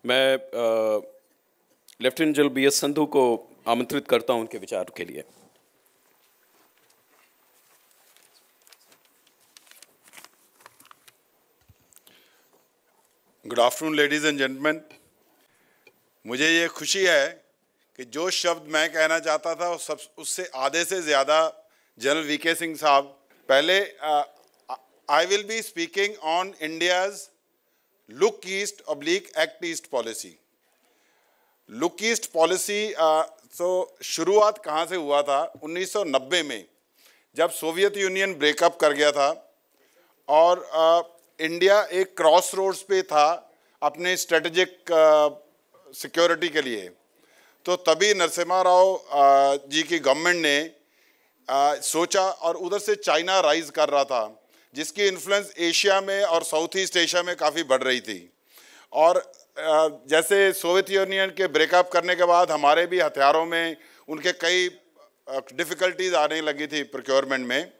मैं lieutenant general BS. Sandhu को आमंत्रित करता हूं उनके विचार के लिए। Good afternoon ladies and gentleman. मुझे ये खुशी है कि जो शब्द मैं कहना चाहता था उससे आधे से ज़्यादा जनरल वीके सिंह साहब पहले I will be speaking on India's look east oblique act east policy. Look east policy तो शुरुआत कहाँ से हुआ था? 1990 में, जब सोवियत यूनियन ब्रेकअप कर गया था और इंडिया एक क्रॉस रोड्स पे था अपने स्ट्रेटेजिक सिक्योरिटी के लिए। तो तभी नरसिम्हा राव जी की गवर्नमेंट ने सोचा, और उधर से चाइना राइज कर रहा था जिसकी इन्फ्लुएंस एशिया में और साउथ ईस्ट एशिया में काफ़ी बढ़ रही थी। और जैसे सोवियत यूनियन के ब्रेकअप करने के बाद हमारे भी हथियारों में उनके कई डिफ़िकल्टीज आने लगी थी प्रोक्योरमेंट में।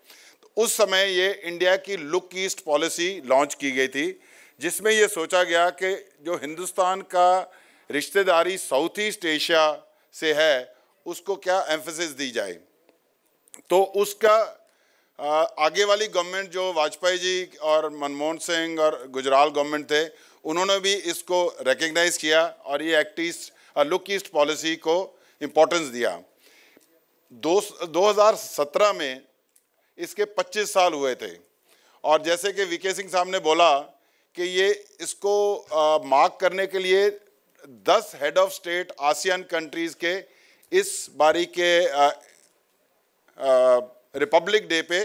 उस समय ये इंडिया की लुक ईस्ट पॉलिसी लॉन्च की गई थी, जिसमें ये सोचा गया कि जो हिंदुस्तान का रिश्तेदारी साउथ ईस्ट एशिया से है उसको क्या एम्फेसिस दी जाए। तो उसका आगे वाली गवर्नमेंट जो वाजपेयी जी और मनमोहन सिंह और गुजराल गवर्नमेंट थे, उन्होंने भी इसको रिकग्नाइज किया और ये act east look east policy को इम्पोर्टेंस दिया। 2017 में इसके 25 साल हुए थे, और जैसे कि वीके सिंह साहब ने बोला कि ये इसको मार्क करने के लिए 10 head of state ASEAN countries के इस बारी के रिपब्लिक डे पे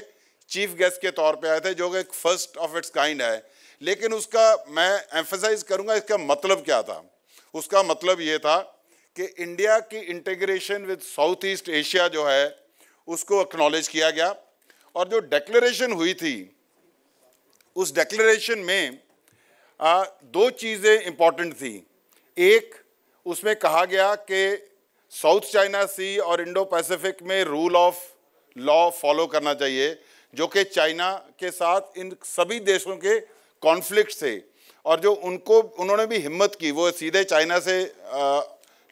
चीफ गेस्ट के तौर पे आए थे, जो कि एक फर्स्ट ऑफ इट्स काइंड है। लेकिन उसका मैं एम्फेसाइज करूंगा इसका मतलब क्या था। उसका मतलब ये था कि इंडिया की integration with south east Asia जो है उसको एक्नॉलेज किया गया। और जो डिक्लेरेशन हुई थी उस डिक्लेरेशन में दो चीज़ें इंपॉर्टेंट थी। एक, उसमें कहा गया कि साउथ चाइना सी और इंडो पैसिफिक में रूल ऑफ लॉ फॉलो करना चाहिए, जो कि चाइना के साथ इन सभी देशों के कॉन्फ्लिक्ट थे। और जो उन्होंने भी हिम्मत की, वो सीधे चाइना से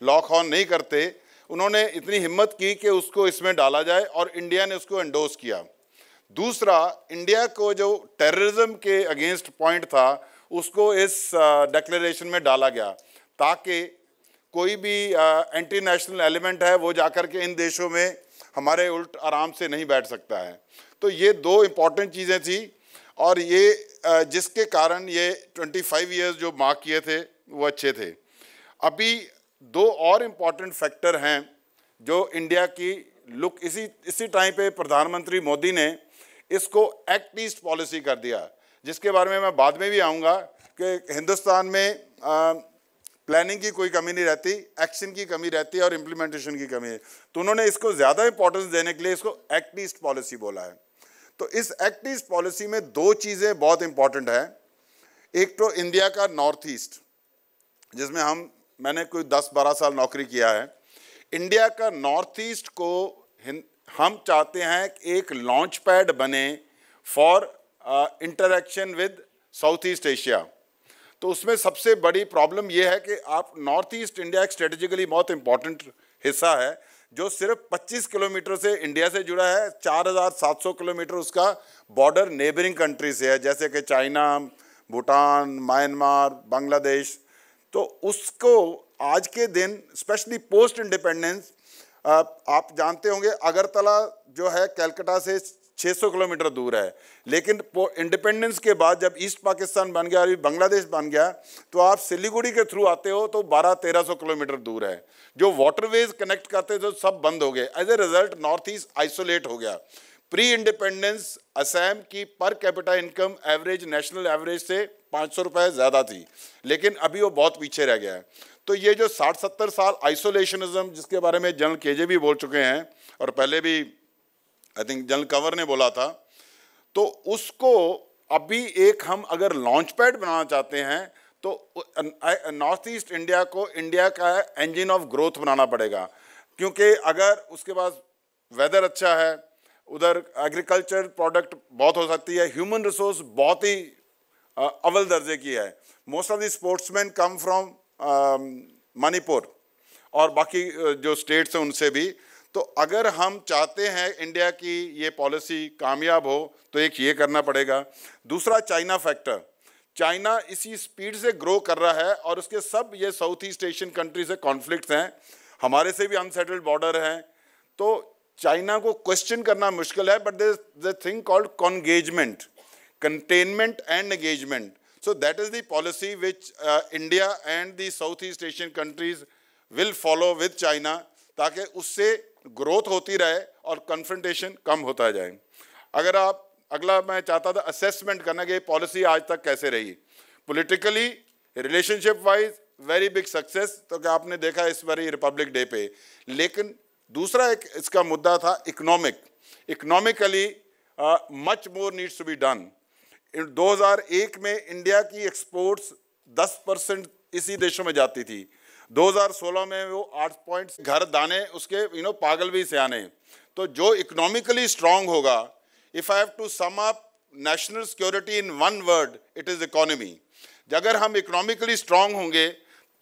लॉक ऑन नहीं करते, उन्होंने इतनी हिम्मत की कि उसको इसमें डाला जाए और इंडिया ने उसको एंडोर्स किया। दूसरा, इंडिया को जो टेररिज्म के अगेंस्ट पॉइंट था उसको इस डिक्लेरेशन में डाला गया, ताकि कोई भी एंटी नेशनल एलिमेंट है वो जाकर के इन देशों में हमारे उल्ट आराम से नहीं बैठ सकता है। तो ये दो इम्पॉर्टेंट चीज़ें थी, और ये जिसके कारण ये 25 ईयर्स जो मार्क किए थे वो अच्छे थे। अभी दो और इम्पॉर्टेंट फैक्टर हैं जो इंडिया की लुक, इसी टाइम पे प्रधानमंत्री मोदी ने इसको एक्ट ईस्ट पॉलिसी कर दिया, जिसके बारे में मैं बाद में भी आऊँगा कि हिंदुस्तान में प्लानिंग की कोई कमी नहीं रहती, एक्शन की कमी रहती है और इम्प्लीमेंटेशन की कमी है। तो उन्होंने इसको ज़्यादा इंपॉर्टेंस देने के लिए इसको एक्ट ईस्ट पॉलिसी बोला है। तो इस एक्ट ईस्ट पॉलिसी में दो चीज़ें बहुत इंपॉर्टेंट हैं। एक तो इंडिया का नॉर्थ ईस्ट, जिसमें मैंने कोई 10-12 साल नौकरी किया है। इंडिया का नॉर्थ ईस्ट को हम चाहते हैं कि एक लॉन्च पैड बने for interaction with south east Asia. तो उसमें सबसे बड़ी प्रॉब्लम यह है कि आप नॉर्थ ईस्ट इंडिया एक स्ट्रेटेजिकली बहुत इंपॉर्टेंट हिस्सा है, जो सिर्फ 25 किलोमीटर से इंडिया से जुड़ा है। 4700 किलोमीटर उसका बॉर्डर नेबरिंग कंट्री से है, जैसे कि चाइना, भूटान, म्यांमार, बांग्लादेश। तो उसको आज के दिन, स्पेशली पोस्ट इंडिपेंडेंस, आप जानते होंगे अगरतला जो है कलकत्ता से 600 किलोमीटर दूर है, लेकिन इंडिपेंडेंस के बाद जब ईस्ट पाकिस्तान बन गया और बांग्लादेश बन गया, तो आप सिलीगुड़ी के थ्रू आते हो तो 1200-1300 किलोमीटर दूर है। जो वाटरवेज कनेक्ट करते थे सब बंद हो गए। As a result north east isolate हो गया। प्री इंडिपेंडेंस असम की per capita income average national average से 500 रुपये ज़्यादा थी, लेकिन अभी वो बहुत पीछे रह गया है। तो ये जो 60-70 साल आइसोलेशनिज्म, जिसके बारे में जनरल केजे भी बोल चुके हैं और पहले भी आई थिंक जनरल कंवर ने बोला था, तो उसको अभी एक हम अगर लॉन्च पैड बनाना चाहते हैं तो नॉर्थ ईस्ट इंडिया को इंडिया का इंजन ऑफ ग्रोथ बनाना पड़ेगा। क्योंकि अगर उसके पास वेदर अच्छा है, उधर एग्रीकल्चर प्रोडक्ट बहुत हो सकती है, ह्यूमन रिसोर्स बहुत ही अव्वल दर्जे की है। Most of the sportsman come from Manipur और बाकी जो स्टेट्स हैं उनसे भी। तो अगर हम चाहते हैं इंडिया की ये पॉलिसी कामयाब हो तो एक ये करना पड़ेगा। दूसरा चाइना फैक्टर, चाइना इसी स्पीड से ग्रो कर रहा है और उसके सब ये साउथ ईस्ट एशियन कंट्री से कॉन्फ्लिक्ट्स हैं, हमारे से भी अनसेटल्ड बॉर्डर हैं, तो चाइना को क्वेश्चन करना मुश्किल है। But there is the thing called congagement, containment and engagement. So that is the policy which India and the South East Asian countries will follow with China, ताकि उससे growth होती रहे और कन्फ्रंटेशन कम होता जाए। अगर आप अगला मैं चाहता था असेसमेंट करना कि पॉलिसी आज तक कैसे रही politically, relationship wise very big success, तो क्या आपने देखा इस बार रिपब्लिक डे पे। लेकिन दूसरा एक इसका मुद्दा था economically much more needs to be done. 2001 में इंडिया की एक्सपोर्ट्स 10% इसी देशों में जाती थी, 2016 में वो 8 पॉइंट्स, घर दाने उसके पागल भी सियाने। तो जो इकोनॉमिकली स्ट्रांग होगा, if I have to sum up national security in one word, it is economy. अगर हम इकोनॉमिकली स्ट्रांग होंगे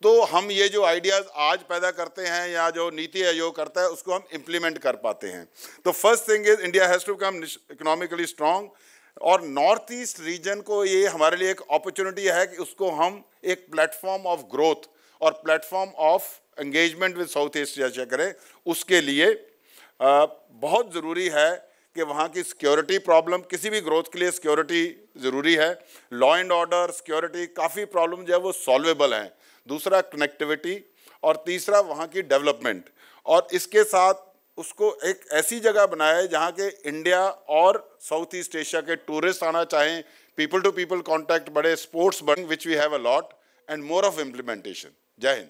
तो हम ये जो आइडियाज आज पैदा करते हैं या जो नीति आयोग करता है उसको हम इम्प्लीमेंट कर पाते हैं। तो first thing is India has to come economically strong, और नॉर्थ ईस्ट रीजन को ये हमारे लिए एक अपॉर्चुनिटी है कि उसको हम एक प्लेटफॉर्म ऑफ ग्रोथ और platform of engagement with south east Asia करें। उसके लिए बहुत ज़रूरी है कि वहाँ की सिक्योरिटी प्रॉब्लम, किसी भी ग्रोथ के लिए सिक्योरिटी ज़रूरी है, लॉ एंड ऑर्डर, सिक्योरिटी, काफ़ी प्रॉब्लम जो है वो सॉल्वेबल हैं। दूसरा कनेक्टिविटी, और तीसरा वहाँ की डेवलपमेंट, और इसके साथ उसको एक ऐसी जगह बनाए जहाँ के इंडिया और साउथ ईस्ट एशिया के टूरिस्ट आना चाहें, पीपल टू पीपल कॉन्टैक्ट बढ़े, स्पोर्ट्स बढ़े, which we have a lot, and more of implementation. जय हिंद।